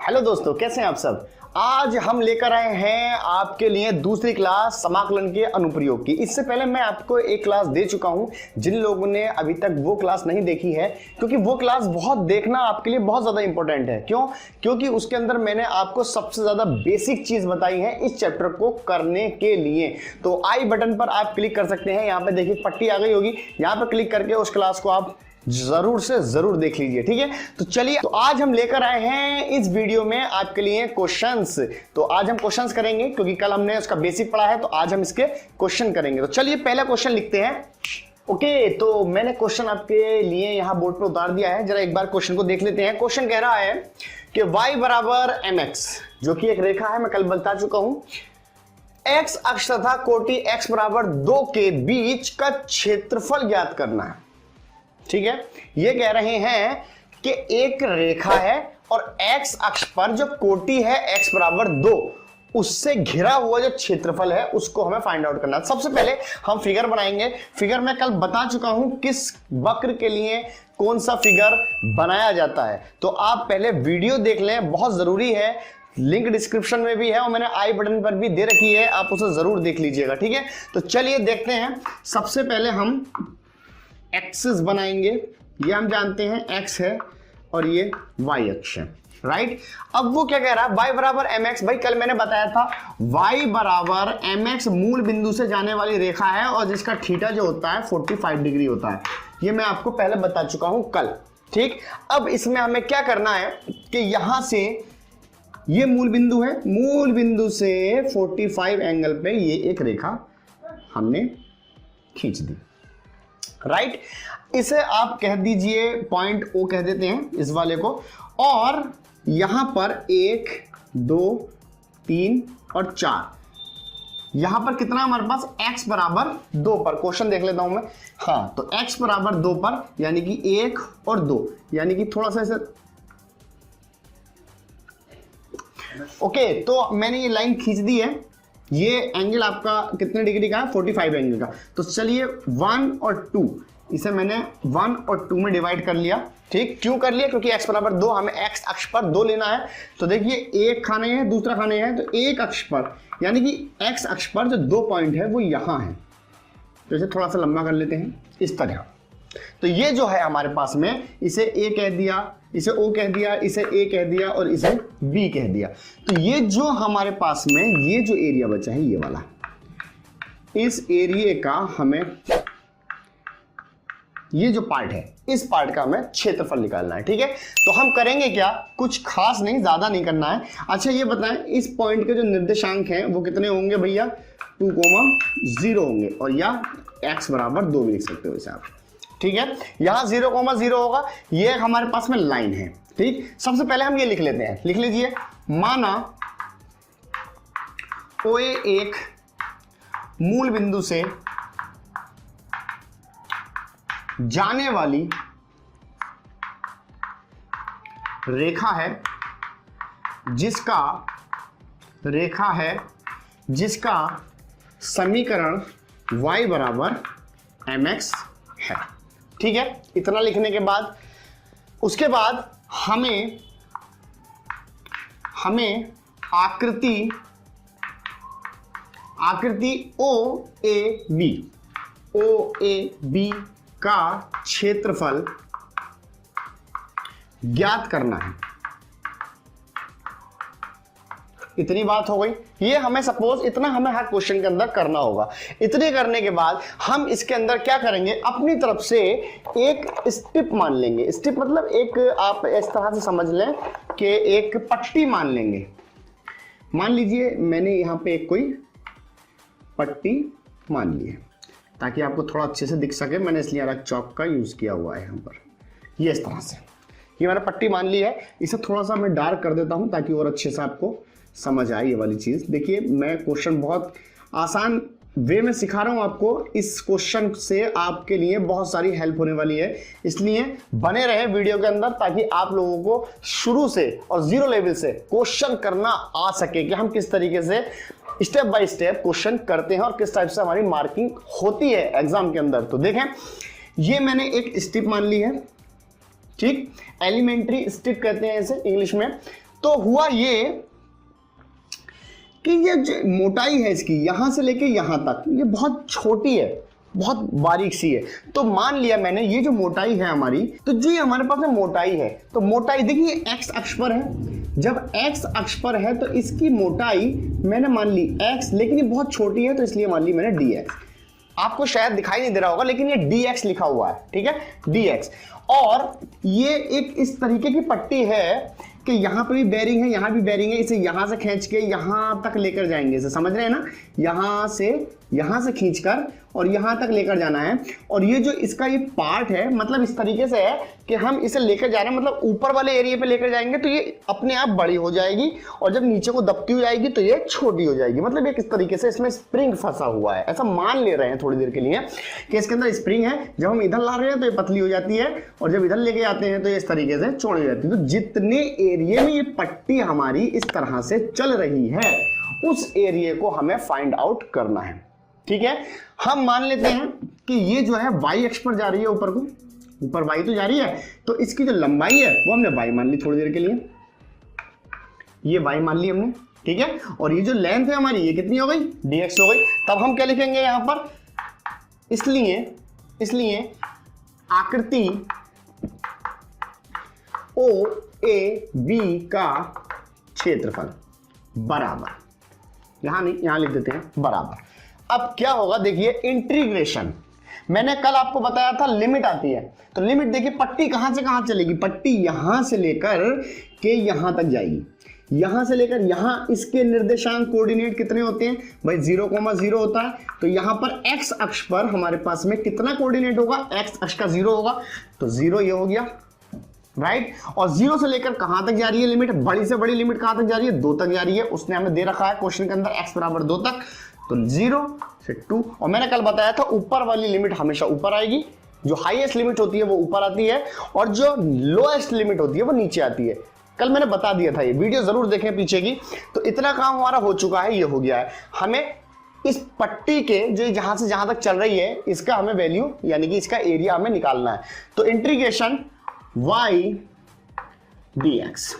Hello दोस्तों, कैसे हैं आप सब। आज हम लेकर आए हैं आपके लिए दूसरी क्लास समाकलन के अनुप्रयोग की। इससे पहले मैं आपको एक क्लास दे चुका हूं। जिन लोगों ने अभी तक वो क्लास नहीं देखी है, क्योंकि वो क्लास बहुत देखना आपके लिए बहुत ज्यादा इंपॉर्टेंट है। क्यों? क्योंकि उसके अंदर मैंने आपको सबसे ज्यादा बेसिक चीज बताई है इस चैप्टर को करने के लिए। तो आई बटन पर आप क्लिक कर सकते हैं। यहाँ पे देखिए पट्टी आ गई होगी, यहाँ पर क्लिक करके उस क्लास को आप जरूर से जरूर देख लीजिए। ठीक है, तो चलिए, तो आज हम लेकर आए हैं इस वीडियो में आपके लिए क्वेश्चंस। तो आज हम क्वेश्चंस करेंगे, क्योंकि कल हमने उसका बेसिक पढ़ा है, तो आज हम इसके क्वेश्चन करेंगे। तो चलिए पहला क्वेश्चन लिखते हैं। ओके, तो मैंने क्वेश्चन आपके लिए यहां बोर्ड पर उतार दिया है। जरा एक बार क्वेश्चन को देख लेते हैं। क्वेश्चन कह रहा है कि y बराबर mx, जो कि एक रेखा है, मैं कल बता चुका हूं। x अक्ष तथा कोटि x बराबर 2 के बीच का क्षेत्रफल ज्ञात करना है। ठीक है, ये कह रहे हैं कि एक रेखा है और x अक्ष पर जो कोटि है x बराबर 2, उससे घिरा हुआ जो क्षेत्रफल है उसको हमें फाइंड आउट करना है। सबसे पहले हम फिगर बनाएंगे। फिगर मैं कल बता चुका हूं किस वक्र के लिए कौन सा फिगर बनाया जाता है। तो आप पहले वीडियो देख लें, बहुत जरूरी है। लिंक डिस्क्रिप्शन में भी है और मैंने आई बटन पर भी दे रखी है, आप उसे जरूर देख लीजिएगा। ठीक है, तो चलिए देखते हैं। सबसे पहले हम एक्सिस बनाएंगे। ये हम जानते हैं x है और ये y अक्ष है, राइट। अब वो क्या कह रहा है, y बराबर mx। भाई कल मैंने बताया था y बराबर mx मूल बिंदु से जाने वाली रेखा है और जिसका थीटा जो होता है 45 डिग्री होता है। ये मैं आपको पहले बता चुका हूं कल। ठीक, अब इसमें हमें क्या करना है कि यहां से ये मूल बिंदु है, मूल बिंदु से 45 एंगल पे ये एक रेखा हमने खींच दी, राइट। इसे आप कह दीजिए पॉइंट O कह देते हैं इस वाले को। और यहां पर 1 2 3 और 4, यहां पर कितना हमारे पास x बराबर 2 पर। क्वेश्चन देख लेता हूं मैं। हाँ, तो x बराबर 2 पर, यानी कि 1 और 2, यानी कि थोड़ा सा ऐसे। ओके, तो मैंने ये लाइन खींच दी है। ये एंगल आपका कितने डिग्री का है? 45 एंगल का। तो चलिए 1 और 2, इसे मैंने 1 और 2 में डिवाइड कर लिया। ठीक, क्यों कर लिया? क्योंकि x बराबर 2, हमें x अक्ष पर 2 लेना है। तो देखिए एक खाने है, दूसरा खाने है, तो एक अक्ष पर, यानी कि x अक्ष पर जो 2 पॉइंट है वो यहां है। तो इसे थोड़ा सा लंबा कर लेते हैं इस तरह। तो ये जो है हमारे पास में, इसे a कह दिया, इसे O कह दिया, इसे A कह दिया और इसे B कह दिया। तो ये जो हमारे पास में ये जो एरिया बचा है, ये वाला, इस एरिया का हमें, ये जो पार्ट है, इस पार्ट का हमें क्षेत्रफल निकालना है। ठीक है, तो हम करेंगे क्या, कुछ खास नहीं, ज्यादा नहीं करना है। अच्छा ये बताएं, इस पॉइंट के जो निर्देशांक हैं वो कितने होंगे भैया? 2,0 होंगे, और या x बराबर 2 भी लिख सकते हो इसे आप। ठीक है, यहां 0,0 होगा। ये हमारे पास में लाइन है। ठीक, सबसे पहले हम ये लिख लेते हैं। लिख लीजिए, माना OA एक मूल बिंदु से जाने वाली रेखा है, जिसका समीकरण y बराबर mx है। ठीक है, इतना लिखने के बाद, उसके बाद हमें आकृति OAB का क्षेत्रफल ज्ञात करना है। इतनी बात हो गई। ये हमें सपोज इतना हमें हर क्वेश्चन के अंदर करना होगा। इतने करने के बाद हम इसके अंदर क्या करेंगे, अपनी तरफ से एक स्ट्रिप मान लेंगे। स्ट्रिप मतलब एक, आप इस तरह से समझ लें कि एक पट्टी मान लेंगे। मान लीजिए मैंने यहां पे एक कोई पट्टी मान ली है, ताकि आपको थोड़ा अच्छे से दिख सके। मैंने इसलिए अलग चौक का यूज किया हुआ है यहाँ पर। ये इस तरह से, ये मैंने पट्टी मान ली है। इसे थोड़ा सा मैं डार्क कर देता हूं ताकि और अच्छे से आपको समझ आए ये वाली चीज। देखिए, मैं क्वेश्चन बहुत आसान वे में सिखा रहा हूं आपको। इस क्वेश्चन से आपके लिए बहुत सारी हेल्प होने वाली है, इसलिए बने रहे वीडियो के अंदर, ताकि आप लोगों को शुरू से और जीरो लेवल से क्वेश्चन करना आ सके कि हम किस तरीके से स्टेप बाय स्टेप क्वेश्चन करते हैं और किस टाइप से हमारी मार्किंग होती है एग्जाम के अंदर। तो देखें, ये मैंने एक स्ट्रिप मान ली है, ठीक, एलिमेंट्री स्ट्रिप कहते हैं इसे इंग्लिश में। तो हुआ ये कि ये जो मोटाई है इसकी यहां से लेके यहां तक ये बहुत छोटी है, बहुत बारीक सी है। तो मान लिया मैंने ये जो मोटाई है हमारी, तो जी हमारे पास में मोटाई है, तो मोटाई देखिए एक्स अक्ष पर है। जब एक्स अक्ष पर है तो इसकी मोटाई मैंने मान ली एक्स, लेकिन ये बहुत छोटी है तो इसलिए मान ली मैंने डी एक्स। आपको शायद दिखाई नहीं दे रहा होगा लेकिन ये dx लिखा हुआ है, ठीक है, dx। और ये एक इस तरीके की पट्टी है कि यहां पर भी बेरिंग है, यहां भी बेरिंग है, इसे यहां से खींच के यहां तक लेकर जाएंगे, इसे समझ रहे हैं ना, यहां से खींचकर और यहां तक लेकर जाना है। और ये जो इसका ये पार्ट है मतलब इस तरीके से है कि हम इसे लेकर जा रहे हैं, मतलब ऊपर वाले एरिया पे लेकर जाएंगे तो ये अपने आप बड़ी हो जाएगी और जब नीचे को दबती हो जाएगी तो ये छोटी हो जाएगी। मतलब एक इस तरीके से इसमें स्प्रिंग फंसा हुआ है, ऐसा मान ले रहे हैं थोड़ी देर के लिए कि इसके अंदर स्प्रिंग है। जब हम इधर ला रहे हैं तो ये पतली हो जाती है और जब इधर लेके आते हैं तो ये इस तरीके से चौड़ी हो जाती है। तो जितने एरिया में ये पट्टी हमारी इस तरह से चल रही है उस एरिया को हमें फाइंड आउट करना है, ठीक है। हम मान लेते हैं कि ये जो है y अक्ष पर जा रही है, ऊपर को, ऊपर y तो जा रही है, तो इसकी जो लंबाई है वो हमने y मान ली थोड़ी देर के लिए, ये y मान ली हमने, ठीक है। और ये जो लेंथ है हमारी ये कितनी हो गई, dx हो गई। तब हम क्या लिखेंगे यहां पर, इसलिए आकृति OAB का क्षेत्रफल बराबर, यहां नहीं यहां लिख देते हैं बराबर। अब क्या होगा देखिए, इंटीग्रेशन मैंने कल आपको बताया था लिमिट आती है, तो लिमिट देखिए पट्टी कहां से कहां चलेगी, पट्टी यहां से लेकर के यहां तक जाएगी, यहां से लेकर यहां। इसके निर्देशांक कोऑर्डिनेट कितने होते हैं भाई, 0,0 होता है। तो यहां पर x अक्ष पर हमारे पास में कितना कोऑर्डिनेट होगा, x अक्ष का 0 होगा, तो 0 ये हो गया, राइट। और 0 से लेकर कहां तक जा रही है लिमिट, बड़ी से बड़ी लिमिट कहां तक जा रही है, 2 तक जा रही है। उसने हमें दे रखा है क्वेश्चन के अंदर x बराबर 2 तक, तो 0 से 2। और मैंने कल बताया था ऊपर वाली लिमिट हमेशा ऊपर आएगी, जो हाईएस्ट लिमिट होती है वो ऊपर आती है और जो लोएस्ट लिमिट होती है वो नीचे आती है। कल मैंने बता दिया था, ये वीडियो जरूर देखें पीछे की। तो इतना काम हमारा हो चुका है, ये हो गया है। हमें इस पट्टी के जो जहां से जहां तक चल रही है इसका हमें वैल्यू यानी कि इसका एरिया हमें निकालना है। तो integration y dx,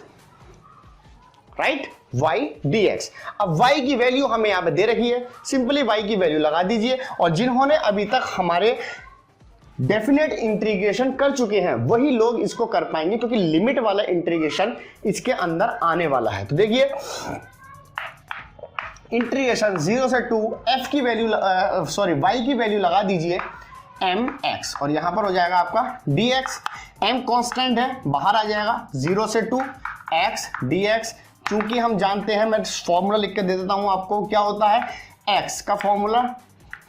right, y dx। अब y की वैल्यू हमें यहां पे दे रखी है, सिंपली y की वैल्यू लगा दीजिए। और जिन्होंने अभी तक हमारे डेफिनेट इंटीग्रेशन कर चुके हैं वही लोग इसको कर पाएंगे, क्योंकि लिमिट वाला इंटीग्रेशन इसके अंदर आने वाला है। तो देखिए इंटीग्रेशन 0 से 2 f की वैल्यू y की वैल्यू लगा दीजिए mx, और यहां पर हो जाएगा आपका dx। m कांस्टेंट है, बाहर आ जाएगा, 0 से 2 x dx। चूंकि हम जानते हैं, मैं फॉर्मूला लिख के दे देता हूं आपको, क्या होता है x का फॉर्मूला,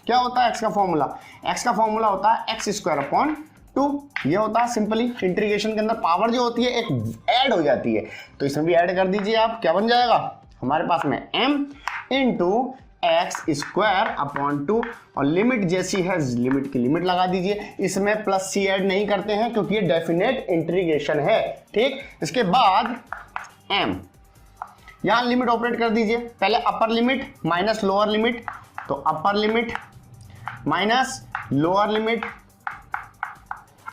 क्या होता है x का फॉर्मूला, x का फॉर्मूला होता है x²/2। ये होता है सिंपली इंटीग्रेशन के अंदर पावर जो होती है एक ऐड हो जाती है, तो इसमें भी ऐड कर दीजिए आप, क्या बन जाएगा हमारे पास में m इंटू x²/2। और लिमिट जैसी है, लिमिट की लिमिट लगा दीजिए। इसमें प्लस c ऐड नहीं करते हैं क्योंकि ये डेफिनेट इंटीग्रेशन है, ठीक। इसके बाद m, यहां लिमिट ऑपरेट कर दीजिए। पहले upper limit minus lower limit, तो upper limit minus lower limit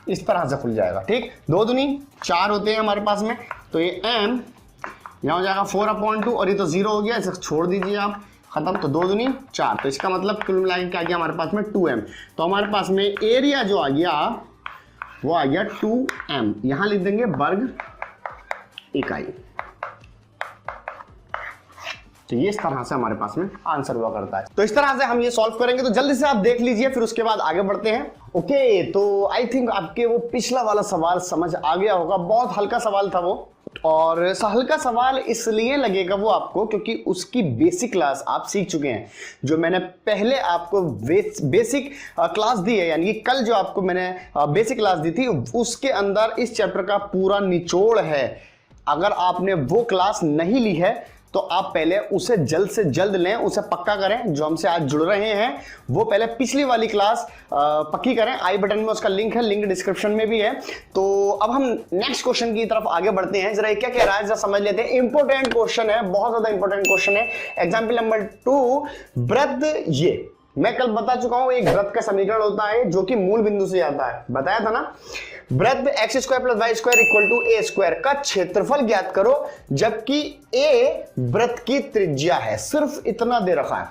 इस तरह से खुल जाएगा, ठीक। 2 दूनी 4 होते हैं हमारे पास में, तो ये m यहां हो जाएगा 4/2 और ये तो 0 हो गया, इसे छोड़ दीजिए आप, खत्म। तो 2 दूनी 4, तो इसका मतलब कुल मिला के क्या गया हमारे पास में 2m। तो हमारे पास में एरिया जो आ गया वो आ गया 2m, यहां लिख देंगे वर्ग इकाई। तो ये इस तरह से हमारे पास में आंसर हुआ करता है। तो इस तरह से हम ये सॉल्व करेंगे, तो जल्दी से आप देख लीजिए, फिर उसके बाद आगे बढ़ते हैं। ओके, तो आई थिंक आपके वो पिछला वाला सवाल समझ आ गया होगा, बहुत हल्का सवाल था वो। और हल्का सवाल इसलिए लगेगा वो आपको क्योंकि उसकी बेसिक क्लास आप सीख चुके हैं। जो मैंने पहले आपको बेसिक क्लास दी है, यानी कि कल जो आपको मैंने बेसिक क्लास दी थी, उसके अंदर इस चैप्टर का पूरा निचोड़ है। अगर आपने वो क्लास नहीं ली है तो आप पहले उसे जल्द से जल्द लें, उसे पक्का करें। जो हमसे आज जुड़ रहे हैं वो पहले पिछली वाली क्लास पक्की करें। आई बटन में उसका लिंक है, लिंक डिस्क्रिप्शन में भी है। तो अब हम नेक्स्ट क्वेश्चन की तरफ आगे बढ़ते हैं। जरा क्या कह रहा है जरा समझ लेते हैं। इंपॉर्टेंट क्वेश्चन है, बहुत ज्यादा इंपॉर्टेंट क्वेश्चन है। एग्जाम्पल नंबर 2, वृत्त ये मैं कल बता चुका हूं एक वृत्त का समीकरण होता है जो कि मूल बिंदु से आता है, बताया था ना। वृत्त x square plus y square equal to a square का क्षेत्रफल ज्ञात करो, जबकि ए वृत्त की त्रिज्या है, सिर्फ इतना दे रखा है,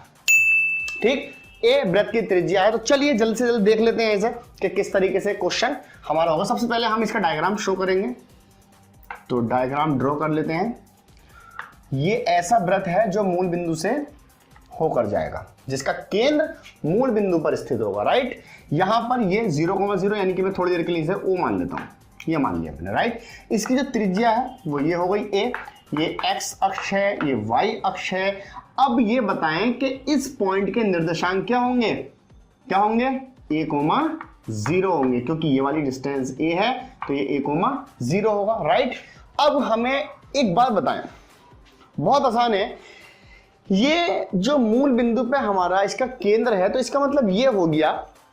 ठीक, ए वृत्त की त्रिज्या है। तो चलिए जल्द से जल्द देख लेते हैं इसे कि किस तरीके से क्वेश्चन हमारा होगा। सबसे पहले हम इसका डायग्राम शो करेंगे, तो डायग्राम ड्रॉ कर लेते हैं। ये ऐसा वृत्त है जो मूल बिंदु से होकर जाएगा, जिसका केंद्र मूल बिंदु पर स्थित होगा, राइट। यहां पर ये 0,0 यानी कि मैं थोड़ी देर के लिए इसे O मान लेता हूं, ये मान लिया मैंने, राइट। इसकी जो त्रिज्या है वो ये हो गई A, ये x अक्ष है, ये y अक्ष है। अब ये बताएं कि इस पॉइंट के निर्देशांक क्या होंगे, क्या होंगे, a,0 होंगे, क्योंकि ये वाली डिस्टेंस a है तो ये a,0 होगा, राइट। अब हमें एक बात बताएं, बहुत आसान है, ये जो मूल बिंदु पे हमारा इसका केंद्र है, तो इसका मतलब ये हो गया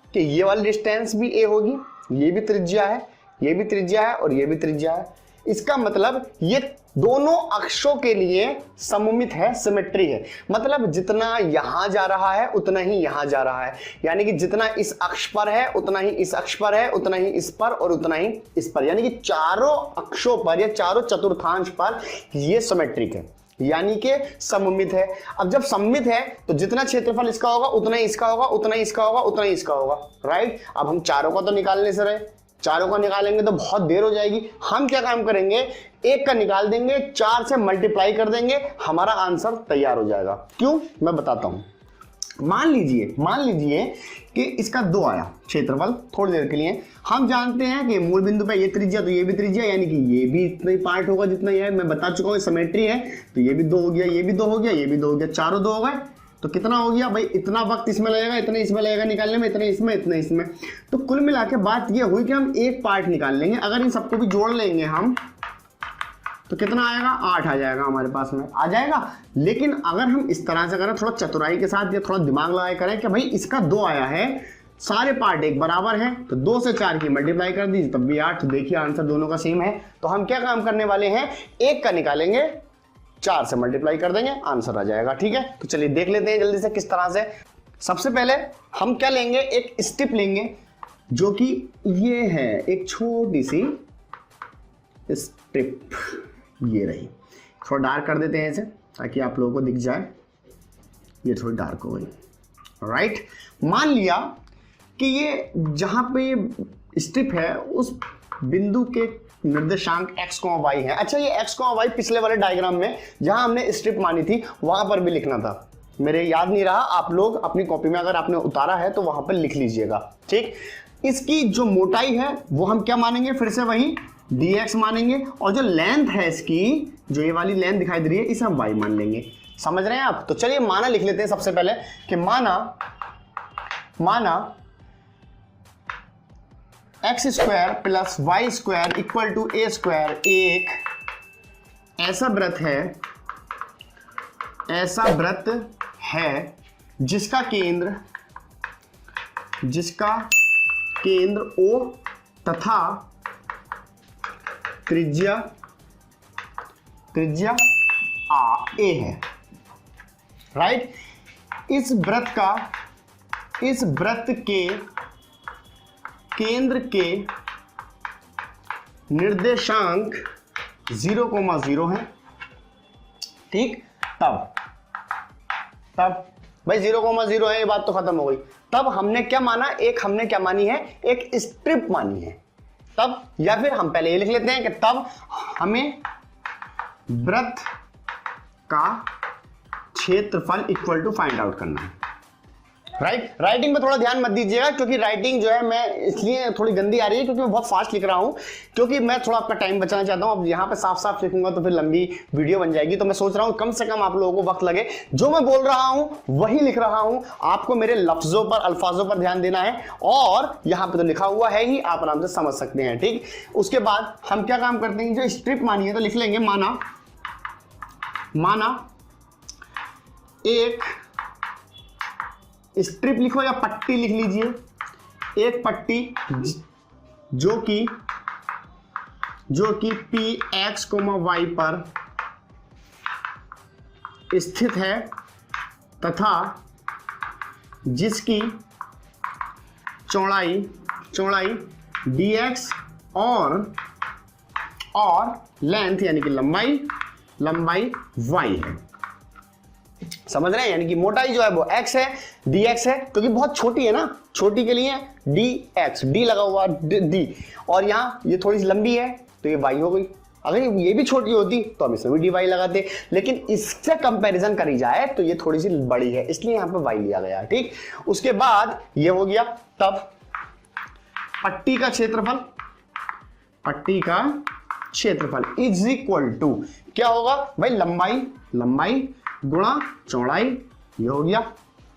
कि ये वाली डिस्टेंस भी a होगी, ये भी त्रिज्या है, ये भी त्रिज्या है और ये भी त्रिज्या है। इसका मतलब ये दोनों अक्षों के लिए सममित है, सिमेट्री है। मतलब जितना यहां जा रहा है उतना ही यहां जा रहा है, यानी कि जितना इस अक्ष पर है उतना ही इस अक्ष पर है, उतना ही इस पर और उतना ही इस पर, यानी कि चारों अक्षों पर या चारों चतुर्थांश पर ये सिमेट्रिक है, यानी कि सममित है। अब जब सममित है तो जितना क्षेत्रफल इसका होगा उतना ही इसका होगा, उतना ही इसका होगा, उतना ही इसका होगा, राइट। अब हम चारों का तो निकालने से रहे, चारों का निकालेंगे तो बहुत देर हो जाएगी। हम क्या काम करेंगे, एक का निकाल देंगे, 4 से मल्टीप्लाई कर देंगे, हमारा आंसर तैयार हो जाएगा। क्यों, मैं बताता हूं। मान लीजिए कि इसका 2 आया क्षेत्रफल, थोड़ी देर के लिए हम जानते हैं कि मूल बिंदु पे ये त्रिज्या तो ये भी त्रिज्या, यानी कि ये भी इतना ही पार्ट होगा जितना ये है, मैं बता चुका हूं सिमेट्री है, तो ये भी 2 हो गया, ये भी 2 हो गया, ये भी 2 हो गया, चारों 2 हो गए, तो कितना हो गया भाई, इतना वक्त इसमें लगेगा, इतना इसमें लगेगा निकालने में, इतना इसमें, इतना इसमें। तो कुल मिला के बात ये हुई कि हम एक पार्ट निकाल लेंगे, अगर इन सबको भी जोड़ लेंगे हम तो कितना आएगा, 8 आ जाएगा हमारे पास में, आ जाएगा। लेकिन अगर हम इस तरह से करें, थोड़ा चतुराई के साथ या थोड़ा दिमाग लगाए करें कि भाई इसका 2 आया है, सारे पार्ट एक बराबर हैं, तो 2 से 4 की मल्टीप्लाई कर दीजिए तब भी 8, देखिए आंसर दोनों का सेम है। तो हम क्या काम करने वाले हैं, एक का निकालेंगे, 4 से मल्टीप्लाई कर देंगे, आंसर आ जाएगा, ठीक है। तो चलिए देख लेते हैं जल्दी से किस तरह से। सबसे पहले हम क्या लेंगे, एक स्ट्रिप लेंगे जो कि ये है, एक छोटी सी स्ट्रिप, ये रही। थोड़ा डार्क कर देते हैं इसे ताकि आप लोगों को दिख जाए, ये थोड़ी डार्क हो गई, राइट। मान लिया कि ये जहां पे स्ट्रिप है उस बिंदु के निर्देशांक x, y है। अच्छा, ये x, y पिछले वाले डायग्राम में जहां हमने स्ट्रिप मानी थी वहां पर भी लिखना था, मेरे याद नहीं रहा, आप लोग अपनी कॉपी में अगर आपने उतारा है तो वहां पर लिख लीजिएगा, ठीक। इसकी जो मोटाई है वो हम क्या मानेंगे, फिर से वही dx मानेंगे, और जो लेंथ है इसकी, जो ये वाली लेंथ दिखाई दे रही है, इसे हम y मान लेंगे। समझ रहे हैं आप। तो चलिए माना लिख लेते हैं सबसे पहले कि माना x square plus y square equal to a square एक ऐसा वृत्त है जिसका केंद्र O तथा त्रिज्या A है, राइट। इस वृत्त के केंद्र के निर्देशांक 0,0 है, ठीक। तब भाई 0,0 है, ये बात तो खत्म हो गई। तब हमने क्या माना, हमने क्या मानी है, एक स्ट्रिप मानी है तब, या फिर हम पहले ये लिख लेते हैं कि तब हमें वृत्त का क्षेत्रफल इक्वल टू फाइंड आउट करना है, राइट। राइटिंग में थोड़ा ध्यान मत दीजिएगा, क्योंकि राइटिंग जो है मैं इसलिए थोड़ी गंदी आ रही है क्योंकि मैं बहुत फास्ट लिख रहा हूं, क्योंकि मैं थोड़ा आपका टाइम बचाना चाहता हूं। अब यहाँ पे साफ साफ लिखूंगा तो फिर लंबी वीडियो बन जाएगी, तो मैं सोच रहा हूं कम से कम आप लोगों को वक्त लगे, जो मैं बोल रहा हूं वही लिख रहा हूं, आपको मेरे लफ्जों पर, अल्फाजों पर ध्यान देना है, और यहाँ पे तो लिखा हुआ है ही, आप आराम से समझ सकते हैं, ठीक। उसके बाद हम क्या काम करते हैं, जो स्ट्रिप मानी है तो लिख लेंगे माना एक स्ट्रिप लिखो या पट्टी लिख लीजिए, एक पट्टी जो कि px, y पर स्थित है तथा जिसकी चौड़ाई dx और लेंथ यानी कि लंबाई y है। समझ रहे हैं? यानी कि मोटाई जो है वो x है, dx है, क्योंकि बहुत छोटी है ना, छोटी के लिए dx, d लगा हुआ d, और यहाँ ये थोड़ी सी लंबी है तो ये y हो गई। अगर ये भी छोटी होती तो हम इसमें भी dy लगाते, लेकिन इससे कंपैरिजन करी जाए तो ये थोड़ी सी बड़ी है, इसलिए यहाँ पे y लिया गया है। ठीक, उसके बाद ये हो गया। तब पट्टी का क्षेत्रफल इज इक्वल टू क्या होगा भाई? लंबाई गुणा चौड़ाई, ये हो गया।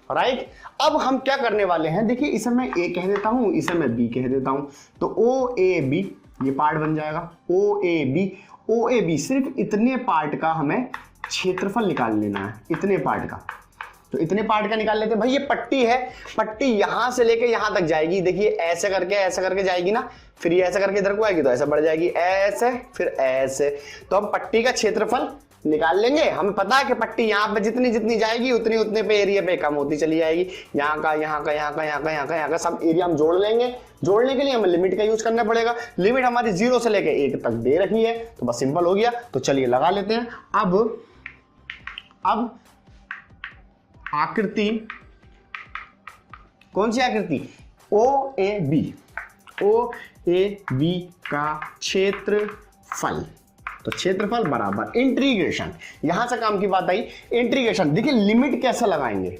राइट, अब हम क्या करने वाले हैं, देखिए इसे मैं a कह देता हूं, इसे मैं b कह देता हूं, तो OAB ये पार्ट बन जाएगा। OAB सिर्फ इतने पार्ट का हमें क्षेत्रफल निकाल लेना है, इतने पार्ट का। तो इतने पार्ट का निकाल लेते हैं भाई। ये पट्टी है, पट्टी यहां से लेके यहां तक जाएगी। देखिए ऐसे करके जाएगी ना, फिर ये ऐसे करके इधर को आएगी तो ऐसे बढ़ जाएगी, ऐसे फिर ऐसे। तो हम पट्टी का क्षेत्रफल निकाल लेंगे। हमें पता है कि पट्टी यहाँ पे जितनी जाएगी उतने पे एरिया पे कम होती चली जाएगी। यहाँ का सब एरिया हम जोड़ लेंगे। जोड़ने के लिए हमें लिमिट का यूज करना पड़ेगा। लिमिट हमारी 0 से लेके 1 तक दे रखी है, तो बस सिंपल हो गया। तो चलिए लगा लेते हैं। अब आकृति, कौन सी आकृति? OAB का क्षेत्रफल। तो क्षेत्रफल बराबर इंटीग्रेशन, यहां से काम की बात आई, इंटीग्रेशन। देखिए लिमिट कैसे लगाएंगे,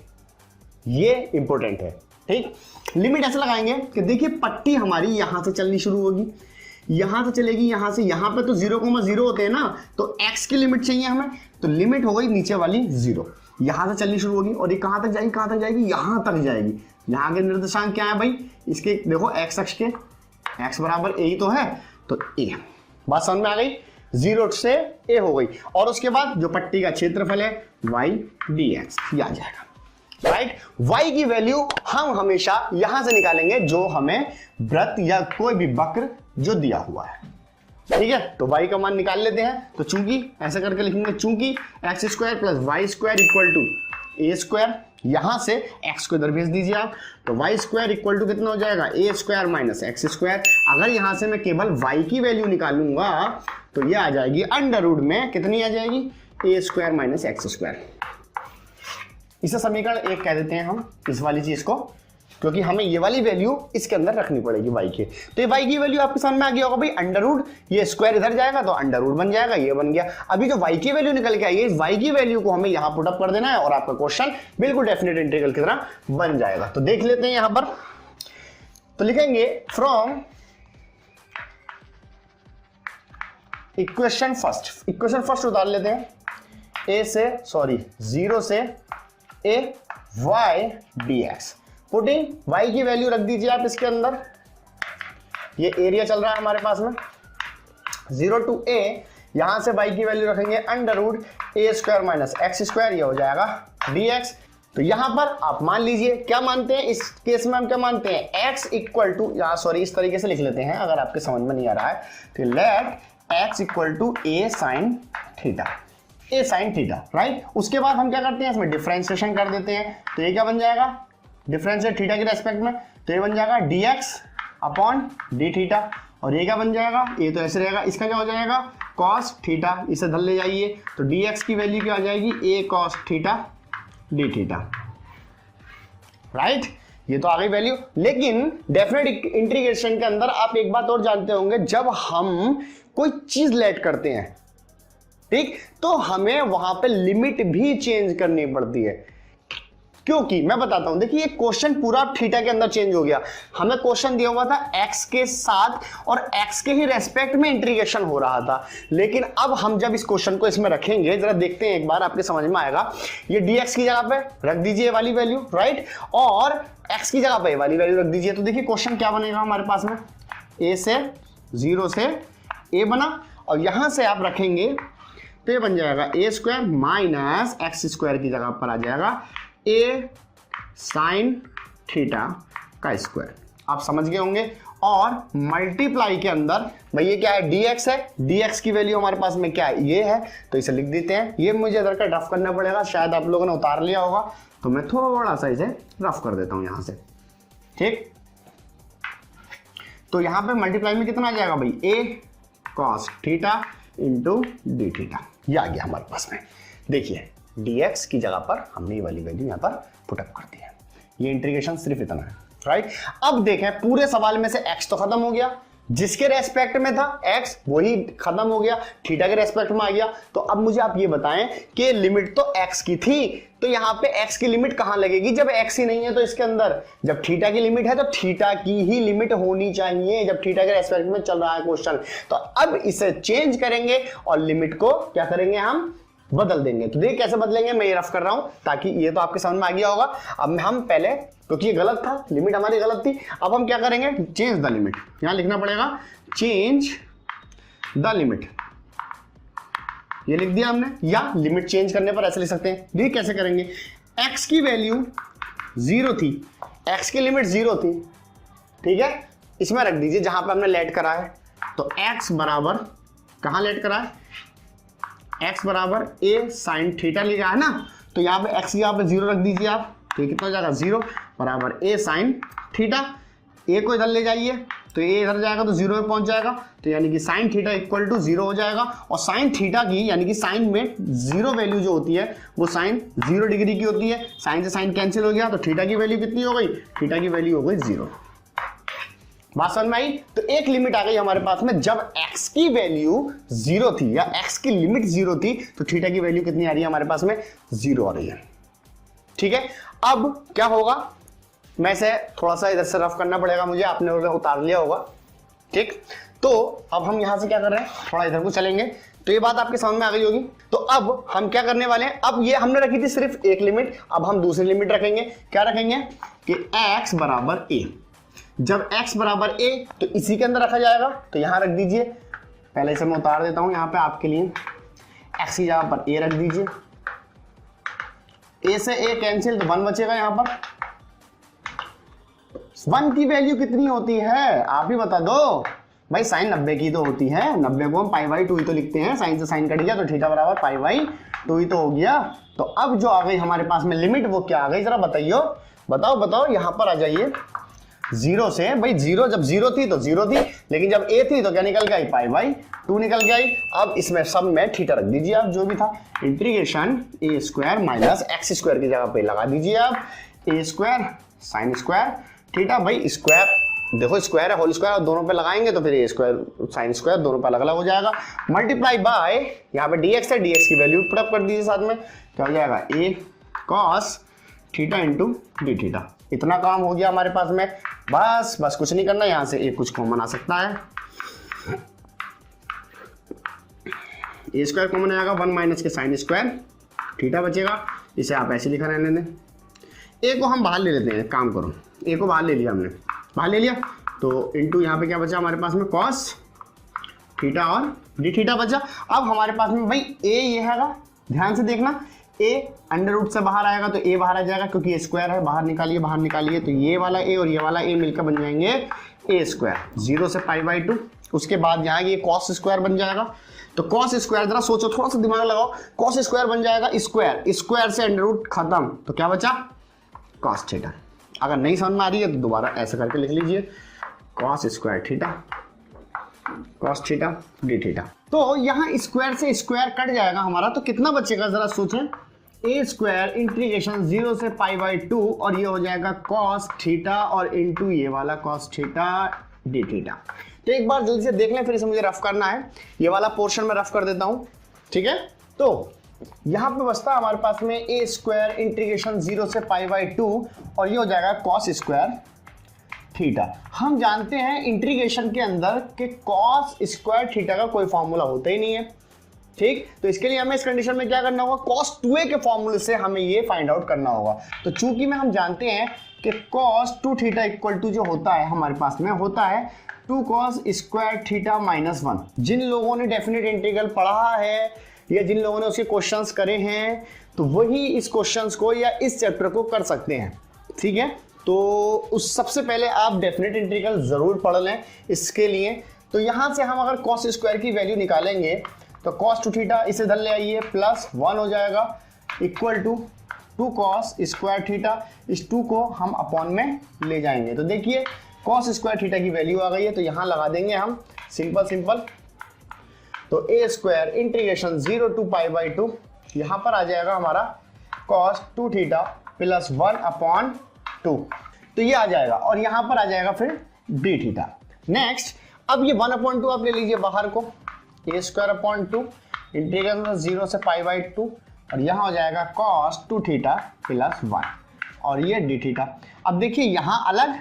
ये इंपॉर्टेंट है। ठीक, लिमिट ऐसे लगाएंगे कि देखिए पट्टी हमारी यहां से चलनी शुरू होगी, यहां से चलेगी, यहां से यहां पे तो 0,0 होते हैं ना, तो x की लिमिट चाहिए हमें। तो लिमिट हो गई नीचे वाली 0, यहां से चलनी शुरू होगी और ये कहां तक जाएगी? यहां तक जाएगी। यहां के निर्देशांक क्या है भाई? इसके देखो x अक्ष के, x बराबर a ही तो है, तो a। बात समझ में आ गई? 0 से a हो गई। और उसके बाद जो पट्टी का क्षेत्रफल है y dx, ये आ जाएगा। राइट, y की वैल्यू हम हमेशा यहां से निकालेंगे जो हमें वृत्त या कोई भी वक्र जो दिया हुआ है। ठीक है, तो y का मान निकाल लेते हैं। तो चूंकि ऐसा करके लिखेंगे, चूंकि x² + y² = a², यहां से x को इधर भेज दीजिए आप, तो y² = कितना हो जाएगा? a² - x²। अगर यहां से मैं केवल y की वैल्यू निकालूंगा तो ये आ जाएगी अंडर रूट में, कितनी आ जाएगी? a² - x²। इसे समीकरण 1 कह देते हैं हम, इस वाली चीज को, क्योंकि हमें ये वाली वैल्यू इसके अंदर रखनी पड़ेगी y के। तो ये y की वैल्यू आपके सामने आ गया होगा भाई, अंडर रूट, ये स्क्वायर इधर जाएगा तो अंडर रूट बन जाएगा, ये बन गया। अभी जो y की वैल्यू निकल के आई है, इस y की वैल्यू को हमें यहां पुट अप कर देना है और आपका क्वेश्चन बिल्कुल डेफिनेट इंटीग्रल की तरह बन जाएगा। तो देख लेते हैं यहां पर, तो लिखेंगे फ्रॉम इक्वेशन फर्स्ट उतार लेते हैं, 0 से a y dx। Putting y की वैल्यू रख दीजिए आप इसके अंदर, ये एरिया चल रहा है हमारे पास में, 0 to a, यहां से y की वैल्यू रखेंगे अंडर रूट a² - x², ये हो जाएगा dx। तो यहां पर आप मान लीजिए, क्या मानते हैं इस केस में? हम क्या मानते हैं? x = इस तरीके से लिख लेते हैं अगर आपके समझ में नहीं आ रहा है, तो let x = a sin theta. Right, उसके बाद हम क्या करते हैं? इसमें डिफरेंशिएशन कर देते हैं। तो ये क्या बन जाएगा? डिफरेंशिएट थीटा के रेस्पेक्ट में, तो ये बन जाएगा dx/d थीटा। और ये क्या बन जाएगा? ये तो ऐसे रहेगा, इसका क्या हो जाएगा? cos theta. इसे धर ले जाइए, तो dx की वैल्यू क्या आ जाएगी? a cos theta d theta. Right, ये तो आ गई वैल्यू। लेकिन डेफिनेट इंटीग्रेशन के अंदर आप एक बात और जानते होंगे, जब हम कोई चीज लेट करते हैं, ठीक, तो हमें वहां पे लिमिट भी चेंज करनी पड़ती है। क्योंकि मैं बताता हूं, देखिए ये क्वेश्चन पूरा थीटा के अंदर चेंज हो गया। हमें क्वेश्चन दिया हुआ था x के साथ और x के ही रेस्पेक्ट में इंटीग्रेशन हो रहा था, लेकिन अब हम जब इस क्वेश्चन को इसमें रखेंगे, जरा देखते हैं एक बार, आपके समझ में आएगा। ये dx की जगह पे रख दीजिए वाली वैल्यू, राइट, और x की जगह पे वाली वैल्यू रख दीजिए। तो देखिए क्वेश्चन क्या बनेगा हमारे पास में, 0 से a बना, और यहां से आप रखेंगे तो ये बन जाएगा a² - x² की जगह पर आ जाएगा a sin थीटा का स्क्वायर। आप समझ गए होंगे। और मल्टीप्लाई के अंदर भाई ये क्या है, dx है, dx की वैल्यू हमारे पास में क्या है, ये है, तो इसे लिख देते हैं। ये मुझे इधर का रफ करना पड़ेगा, शायद आप लोगों ने उतार लिया होगा, तो मैं थोड़ा सा इसे रफ कर देता हूं यहां से, ठीक। तो यहां पे मल्टीप्लाई में कितना आ जाएगा भाई, a cos theta into D theta, ये आ गया हमारे पास में। देखिए dx की जगह पर हमने ये वाली वैल्यू यहाँ पर पुटअप कर दी है। ये इंटीग्रेशन सिर्फ इतना है, राइट। अब देखें पूरे सवाल में से x तो खत्म हो गया, जिसके रेस्पेक्ट में था x वही खत्म हो गया, थीटा के रेस्पेक्ट में आ गया। तो अब मुझे आप ये बताएं कि लिमिट तो x की थी, तो यहाँ पे x की लिमिट कहां लगेगी जब x ही नहीं है, तो इसके अंदर जब थीटा की लिमिट है तो थीटा की ही लिमिट होनी चाहिए, जब थीटा के रेस्पेक्ट में चल रहा है क्वेश्चन। तो अब इसे चेंज करेंगे और लिमिट को क्या करेंगे, हम बदल देंगे। तो देखिए कैसे बदलेंगे, मैं ये रफ कर रहा हूं ताकि ये तो आपके समझ में आ गया होगा। अब हम पहले, क्योंकि ये गलत था, लिमिट हमारी गलत थी, अब हम क्या करेंगे, चेंज द लिमिट, यहां लिखना पड़ेगा चेंज द लिमिट, ये लिख दिया हमने। या लिमिट चेंज करने पर ऐसे लिख सकते हैं। देखिए कैसे करेंगे, x की वैल्यू 0 थी, x की लिमिट 0 थी, ठीक है, इसमें रख दीजिए जहां पर हमने लेट करा है। तो x बराबर, कहां लेट करा है, x बराबर a साइन थीटा लिखा है ना, तो यहाँ पे x यहाँ पे 0 रख दीजिए आप, तो ये कितना हो जाएगा 0 बराबर a साइन थीटा। a को इधर ले जाइए तो a इधर जाएगा तो 0 में पहुंच जाएगा, तो यानी कि साइन थीटा इक्वल टू 0 हो जाएगा। और साइन थीटा की यानी कि साइन में 0 वैल्यू जो होती है वो साइन 0 डिग्री की होती है, साइन से साइन कैंसिल हो गया, तो थीटा की वैल्यू कितनी हो गई, थीटा की वैल्यू हो गई 0। बात समझ में आई। तो एक लिमिट आ गई हमारे पास में, जब x की वैल्यू 0 थी या x की लिमिट 0 थी, तो थीटा की वैल्यू कितनी आ रही है हमारे पास में, 0 आ रही है, ठीक है। अब क्या होगा, मैं इसे थोड़ा सा इधर से रफ करना पड़ेगा मुझे, आपने उतार लिया होगा, ठीक। तो अब हम यहां से क्या कर रहे हैं, थोड़ा इधर को चलेंगे, तो ये बात आपके समझ में आ गई होगी। तो अब हम क्या करने वाले हैं, अब ये हमने रखी थी सिर्फ एक लिमिट, अब हम दूसरी लिमिट रखेंगे। क्या रखेंगे कि x बराबर a, जब x बराबर a तो इसी के अंदर रखा जाएगा, तो यहां रख दीजिए, पहले इसे मैं उतार देता हूं यहां पे आपके लिए, x की जगह पर a रख दीजिए, a से a कैंसिल, तो 1 बचेगा यहां पर। 1 की वैल्यू कितनी होती है आप ही बता दो भाई, साइन 90 की तो होती है, 90 को हम π/2 ही तो लिखते हैं, साइन से साइन कट गया तो थीटा बराबर π/2 ही तो हो गया। तो अब जो आ गई हमारे पास में लिमिट, वो क्या आ गई जरा बताइयो, बताओ, यहां पर आ जाइए। 0 से भाई 0, जब 0 थी तो 0 थी, लेकिन जब a थी तो क्या निकल के आई, π/2 निकल के आई। अब इसमें सब में थीटा रख दीजिए आप, जो भी था, integration a square minus x square की जगह पे लगा दीजिए आप, a square sine square theta. भाई स्क्वायर देखो, स्क्वायर है, होल स्क्वायर, और दोनों पे लगाएंगे तो फिर a स्क्वायर साइन स्क्वायर दोनों पे अलग अलग हो जाएगा, मल्टीप्लाई बाय यहाँ पे dx है, dx की वैल्यू पुट अप कर दीजिए साथ में, क्या हो जाएगा a cos theta into D theta. इतना काम हो गया हमारे पास में, बस कुछ नहीं करना, यहां से एक कुछ कॉमन आ सकता है, ए स्क्वायर कॉमन आएगा, 1 माइनस के साइन स्क्वायर थीटा बचेगा, इसे आप ऐसे लिखा रहने दें। ए को हम बाहर ले लेते हैं, काम करो, ए को बाहर ले लिया हमने, बाहर ले लिया, तो इंटू यहाँ पे क्या बचा हमारे पास में, कॉस थीटा और डी थीटा बचा। अब हमारे पास में भाई ए ये है, ध्यान से देखना, a अंडर रूट से बाहर आएगा तो a बाहर आ जाएगा, क्योंकि a स्क्वायर है, बाहर निकालिए, तो ये वाला a और ये वाला a मिलकर बन जाएंगे a स्क्वायर, 0 से π/2। उसके बाद यहाँ ये cos स्क्वायर बन जाएगा, तो cos स्क्वायर, जरा सोचो, थोड़ा सा दिमाग लगाओ, cos स्क्वायर बन जाएगा स्क्वायर से अंडर रूट खत्म, तो क्या बचा, cos थीटा। अगर नहीं समझ में आ रही है तो दोबारा ऐसे करके लिख लीजिए, cos square theta, cos theta D theta. तो यहाँ स्क्वायर से स्क्वायर कट जाएगा हमारा, तो कितना बचेगा जरा सोचें, a स्क्वायर इंटीग्रेशन 0 से π/2, और ये हो जाएगा cos थीटा और इंटू ये वाला cos थीटा डी थीटा। तो एक बार जल्दी से देख लें, फिर इसे मुझे रफ करना है, ये वाला पोर्शन में रफ कर देता हूं, ठीक है। तो यहाँ पे बचता है हमारे पास में a स्क्वायर इंटीग्रेशन 0 से π/2, और ये हो जाएगा cos स्क्वायर थीटा। हम जानते हैं इंटीग्रेशन के अंदर कि cos स्क्वायर थीटा का कोई फॉर्मूला होता ही नहीं है, ठीक। तो इसके लिए हमें इस कंडीशन में क्या करना होगा, cos 2a के फॉर्मूले से हमें ये फाइंड आउट करना होगा। तो चूंकि में हम जानते हैं कि cos 2 थीटा इक्वल टू जो होता है हमारे पास में, होता है 2 cos स्क्वायर थीटा माइनस 1। जिन लोगों ने डेफिनेट इंटीग्रल पढ़ा है या जिन लोगों ने उसके क्वेश्चंस करे हैं, तो वही इस क्वेश्चंस को या इस चैप्टर को कर सकते हैं, ठीक है। तो उस सबसे पहले आप डेफिनेट इंटीग्रल जरूर पढ़ लें इसके लिए। तो यहां से हम अगर कॉस स्क्वायर की वैल्यू निकालेंगे तो कॉस टू थीटा इसे इधर ले आइए, प्लस 1 हो जाएगा equal to 2 cos square theta. इस 2 को हम अपॉन में ले जाएंगे तो देखिए कॉस स्क्वायर थीटा की वैल्यू आ गई है, तो यहां लगा देंगे हम सिंपल। तो ए स्क्वायर इंटीग्रेशन 0 to π/2 यहां पर आ जाएगा हमारा कॉस 2 थीटा प्लस 1/2, तो ये आ जाएगा और यहां पर आ जाएगा फिर डी थीटा। नेक्स्ट अब ये 1/2 आप ले लीजिए बाहर को, ए स्क्वायर अपॉन 2 इंटीग्रेशन 0 से π/2 और यहां हो जाएगा कॉस 2 थीटा प्लस 1 और ये डी थीटा। अब देखिए यहां अलग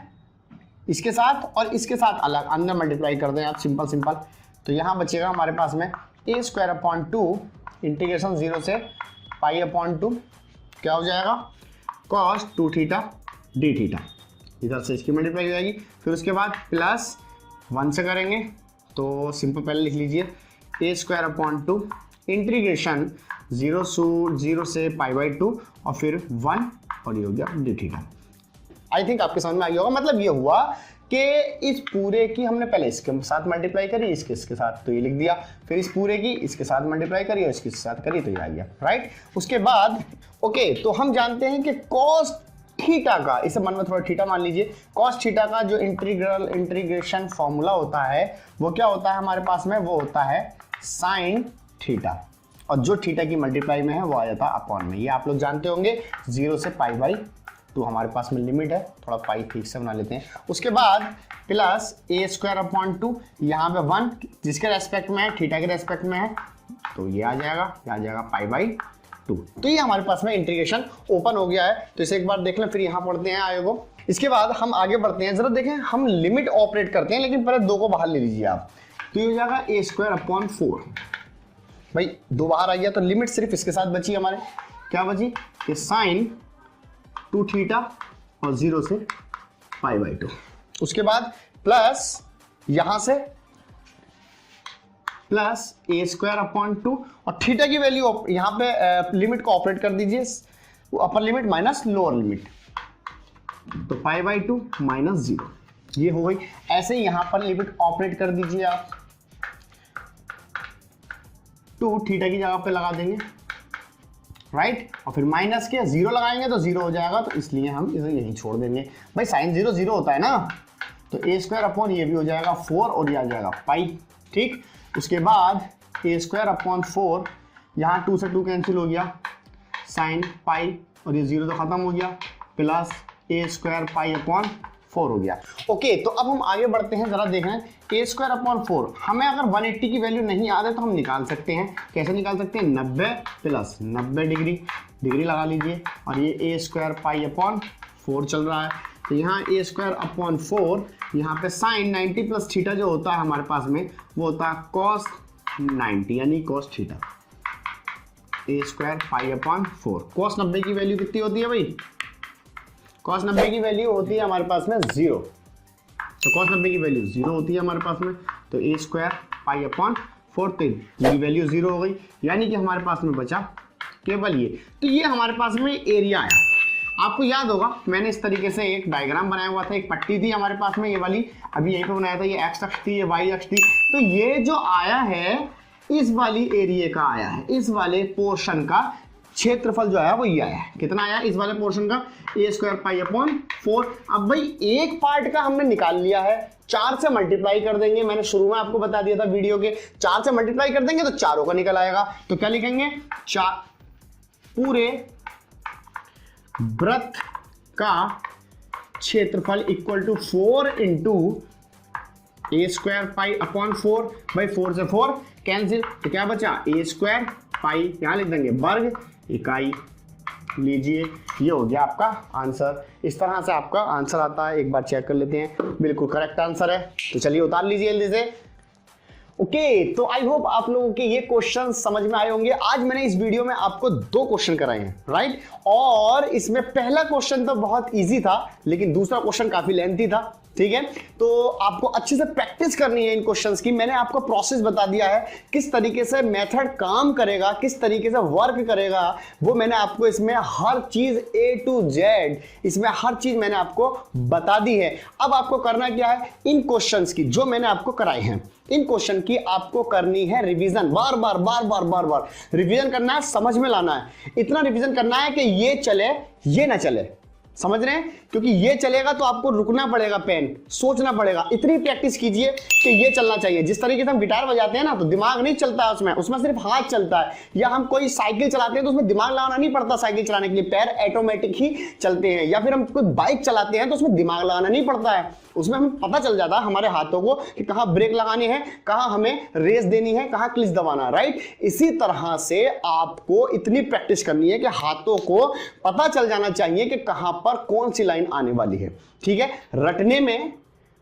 इसके साथ और इसके साथ अलग, अंदर मल्टीप्लाई कर दें आप सिंपल। तो यहां बचेगा हमारे पास में ए स्क्वायर अपॉन 2 इंटीग्रेशन 0 से π/2 क्या हो जाएगा कॉस 2 थीटा डी थीटा, इधर से इसकी मल्टीप्लाई हो जाएगी। फिर उसके बाद प्लस 1 से करेंगे तो सिंपल पहले लिख लीजिए ए स्क्वायर अपॉन 2 इंटीग्रेशन 0 से π/2 और फिर 1 और ये हो गया डी थीटा। आई थिंक आपके समझ में आ गया होगा। मतलब ये हुआ कि इस पूरे की हमने पहले इसके साथ मल्टीप्लाई करी, इसके साथ, तो ये लिख दिया। फिर इस पूरे की इसके साथ मल्टीप्लाई करी और इसके साथ करी तो ये आ गया, राइट। उसके बाद ओके, तो हम जानते हैं कि कॉस थीटा का, इसे मन में थोड़ा थीटा मान लीजिए, कॉस थीटा का जो इंटीग्रेशन फॉर्मूला होता है वो क्या होता है हमारे पास में, वो होता है साइन थीटा, और जो थीटा की मल्टीप्लाई में है वो आ जाता है अपॉन में। ये आप लोग जानते होंगे 0 से π/2 हमारे पास में लिमिट है, थोड़ा पाई ठीक से बना लेते हैं। उसके बाद प्लस ए स्क्वायर अपॉन 2 यहाँ पे 1 जिसके रेस्पेक्ट में है, थीटा के रेस्पेक्ट में है, तो ये आ जाएगा π/2। तो ये हमारे पास में इंटीग्रेशन ओपन हो गया है। तो इसे एक बार देख लें, फिर यहाँ पढ़ते हैं आगे को। इसके बाद हम आगे बढ़ते हैं, जरा देखें हम लिमिट ऑपरेट करते हैं, लेकिन पहले 2 को बाहर ले लीजिए आप। तो ये हो जाएगा ए स्क्वायर अपॉन 4, भाई 2 बाहर आ गया तो लिमिट सिर्फ इसके साथ बची हमारे, क्या बची कि साइन 2 थीटा और 0 से π/2। उसके बाद प्लस यहां से प्लस ए स्क्वायर अपॉन 2 और थीटा की वैल्यू यहां पे लिमिट को ऑपरेट कर दीजिए, अपर लिमिट माइनस लोअर लिमिट, तो π/2 माइनस 0 ये हो गई। ऐसे ही यहां पर लिमिट ऑपरेट कर दीजिए आप, 2 थीटा की जगह पे लगा देंगे, राइट, और फिर माइनस के 0 लगाएंगे तो 0 हो जाएगा, तो इसलिए हम इसे यहीं छोड़ देंगे। भाई साइन 0 0 होता है ना, तो ए स्क्वायर अपॉन ये भी हो जाएगा 4 और ये आ जाएगा पाई, ठीक। उसके बाद ए स्क्वायर अपॉन 4, यहाँ 2 से 2 कैंसिल हो गया, साइन पाई और ये 0 तो खत्म हो गया, प्लस ए स्क्वायर पाई अपॉन 4 हो गया। ओके, तो अब हम आगे बढ़ते हैं, जरा देख लें ए स्क्वायर अपॉन 4, हमें अगर 180 की वैल्यू नहीं याद है तो हम निकाल सकते हैं। कैसे निकाल सकते हैं, 90 प्लस 90 डिग्री लगा लीजिए, और ये ए स्क्वायर पाई अपॉन 4 चल रहा है, तो यहाँ ए स्क्वायर अपॉन 4, यहाँ पे साइन 90 प्लस थीटा जो होता है हमारे पास में वो होता है कॉस 90 यानी कॉस थीटा, ए स्क्वायर पाई अपॉन 4। कॉस 90 की वैल्यू कितनी होती है भाई, कॉस 90 की वैल्यू होती है हमारे पास में 0, तो कॉस 90 की वैल्यू 0 होती है हमारे पास में, तो ए स्क्वायर पाई अपॉन 4 की वैल्यू 0 हो गई, यानी कि हमारे पास में बचा केवल ये। तो ये हमारे पास में एरिया आया। आपको याद होगा मैंने इस तरीके से एक डायग्राम बनाया हुआ था, एक पट्टी थी हमारे पास में ये वाली, अभी यहीं पे बनाया था, ये एक्स अक्ष थी, ये वाई अक्ष थी। तो ये जो आया है इस वाली एरिया का आया है, इस वाले पोर्शन का क्षेत्रफल जो आया वो ये आया है। कितना आया इस वाले पोर्शन का, ए स्क्वायर पाई अपॉन 4। अब भाई एक पार्ट का हमने निकाल लिया है, 4 से मल्टीप्लाई कर देंगे, मैंने शुरू में आपको बता दिया था वीडियो के, 4 से मल्टीप्लाई कर देंगे तो चारों का निकल आएगा। तो क्या लिखेंगे, 4 पूरे वृत्त का क्षेत्रफल equal to 4 into a square pi upon 4, भाई 4 से 4 कैंसिल, तो क्या बचा ए स्क्वायर पाई, यहां लिख देंगे वर्ग इकाई, लीजिए ये हो गया आपका आंसर। इस तरह से आपका आंसर आता है, एक बार चेक कर लेते हैं, बिल्कुल करेक्ट आंसर है। तो चलिए उतार लीजिए जल्दी से। ओके, तो आई होप आप लोगों के ये क्वेश्चन समझ में आए होंगे। आज मैंने इस वीडियो में आपको 2 क्वेश्चन कराए हैं, राइट, और इसमें पहला क्वेश्चन तो बहुत इजी था, लेकिन दूसरा क्वेश्चन काफी लेंथी था। ठीक है, तो आपको अच्छे से प्रैक्टिस करनी है इन क्वेश्चंस की। मैंने आपको प्रोसेस बता दिया है, किस तरीके से मेथड काम करेगा, किस तरीके से वर्क करेगा, वो मैंने आपको इसमें हर चीज A to Z, इसमें हर चीज मैंने आपको बता दी है। अब आपको करना क्या है, इन क्वेश्चंस की जो मैंने आपको कराए हैं, इन क्वेश्चन की आपको करनी है रिवीजन, बार बार बार बार बार बार रिवीजन करना है, समझ में लाना है। इतना रिवीजन करना है कि ये चले ये ना चले, समझ रहे हैं, क्योंकि ये चलेगा तो आपको रुकना पड़ेगा, पेन सोचना पड़ेगा। इतनी प्रैक्टिस कीजिए कि ये चलना चाहिए। जिस तरीके से हम गिटार बजाते हैं ना, तो दिमाग नहीं चलता है उसमें, उसमें सिर्फ हाथ चलता है। या हम कोई साइकिल चलाते हैं तो उसमें दिमाग लगाना नहीं पड़ता, साइकिल चलाने के लिए पैर ऑटोमेटिक ही चलते हैं। या फिर हम कोई बाइक चलाते हैं तो उसमें दिमाग लगाना नहीं पड़ता है, उसमें हमें पता चल जाता है हमारे हाथों को कि कहां ब्रेक लगानी है, कहां हमें रेस देनी है, कहां क्लिच दबाना, राइट। इसी तरह से आपको इतनी प्रैक्टिस करनी है कि हाथों को पता चल जाना चाहिए कि कहां पर कौन सी लाइन आने वाली है, ठीक है। रटने में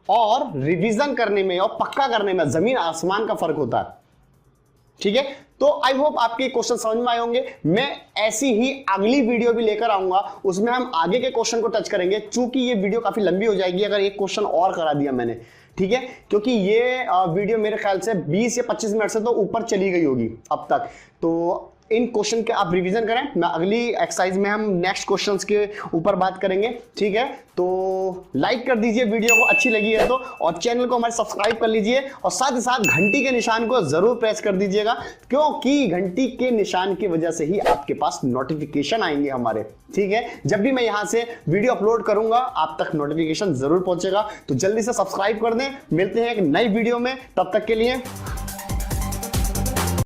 और रिवीजन करने में और पक्का करने में जमीन आसमान का फर्क होता है, ठीक है। तो आई होप आपके क्वेश्चन समझ में आए होंगे। मैं ऐसी ही अगली वीडियो भी लेकर आऊंगा, उसमें हम आगे के क्वेश्चन को टच करेंगे। चूंकि ये वीडियो काफी लंबी हो जाएगी अगर एक क्वेश्चन और करा दिया मैंने, ठीक है, क्योंकि ये वीडियो मेरे ख्याल से 20 या 25 मिनट से तो ऊपर चली गई होगी अब तक। तो इन क्वेश्चन के आप रिवीजन करें, मैं अगली एक्सरसाइज में हम नेक्स्ट क्वेश्चंस के ऊपर बात करेंगे, ठीक है। तो लाइक कर दीजिए वीडियो को, अच्छी लगी है तो, और चैनल को हमारे सब्सक्राइब कर लीजिए, और साथ ही साथ घंटी के निशान को जरूर प्रेस कर दीजिएगा, क्योंकि घंटी के निशान की वजह से ही आपके पास नोटिफिकेशन आएंगे हमारे, ठीक है। जब भी मैं यहां से वीडियो अपलोड करूंगा आप तक नोटिफिकेशन जरूर पहुंचेगा। तो जल्दी से सब्सक्राइब कर दें। मिलते हैं एक नई वीडियो में, तब तक के लिए